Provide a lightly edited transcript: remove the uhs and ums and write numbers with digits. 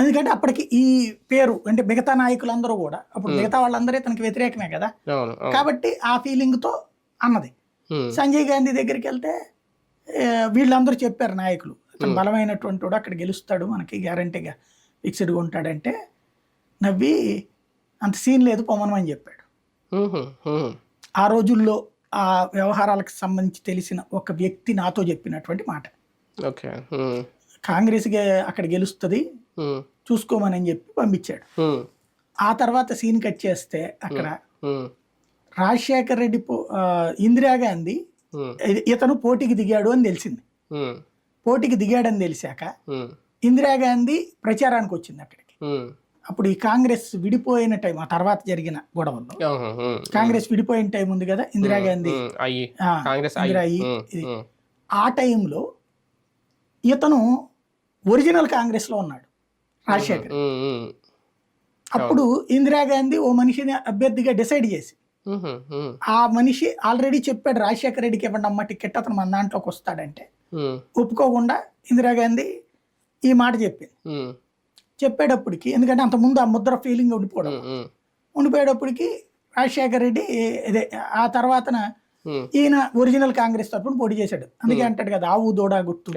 ఎందుకంటే అప్పటికి ఈ పేరు అంటే మిగతా నాయకులందరూ కూడా అప్పుడు మిగతా వాళ్ళందరూ ఇతనికి వ్యతిరేకమే కదా, కాబట్టి ఆ ఫీలింగ్ తో అన్నది. సంజయ్ గాంధీ దగ్గరికి వెళ్తే వీళ్ళందరూ చెప్పారు నాయకులు, అతను బలమైనటువంటి వాడు, అక్కడ గెలుస్తాడు, మనకి గ్యారంటీగా ఫిక్స్డ్గా ఉంటాడంటే నవ్వి అంత సీన్ లేదు పొమ్మనమని చెప్పాడు. ఆ రోజుల్లో ఆ వ్యవహారాలకు సంబంధించి తెలిసిన ఒక వ్యక్తి నాతో చెప్పినటువంటి మాట. కాంగ్రెస్ అక్కడ గెలుస్తుంది చూసుకోమని చెప్పి పంపించాడు. ఆ తర్వాత సీన్ కట్ చేస్తే అక్కడ రాజశేఖర్ రెడ్డి ఇందిరాగాంధీ ఇతను పోటీకి దిగాడు అని తెలిసింది. పోటీకి దిగాడని తెలిసాక ఇందిరాగాంధీ ప్రచారానికి వచ్చింది అక్కడికి. అప్పుడు ఈ కాంగ్రెస్ విడిపోయిన టైం, ఆ తర్వాత జరిగిన గొడవల్లో కాంగ్రెస్ విడిపోయిన టైం ఉంది కదా, ఇందిరాగాంధీ ఇందిరా ఆ టైంలో ఇతను ఒరిజినల్ కాంగ్రెస్ లో ఉన్నాడు రాజశేఖర్. అప్పుడు ఇందిరాగాంధీ ఓ మనిషిని అభ్యర్థిగా డిసైడ్ చేసి, ఆ మనిషి ఆల్రెడీ చెప్పాడు రాజశేఖర రెడ్డికి ఇవ్వండి అమ్మ టికెట్, అతను మన దాంట్లోకి వస్తాడంటే ఒప్పుకోకుండా ఇందిరాగాంధీ ఈ మాట చెప్పింది. చెప్పేటప్పటికి ఎందుకంటే అంత ముందు ఆ ముద్ర ఫీలింగ్ ఉండిపోయేటప్పటికి రాజశేఖర రెడ్డి ఇదే ఆ తర్వాతన ఈయన ఒరిజినల్ కాంగ్రెస్ తరఫున పోటీ చేశాడు. అందుకే అంటాడు కదా ఆవు దూడ గుర్తు.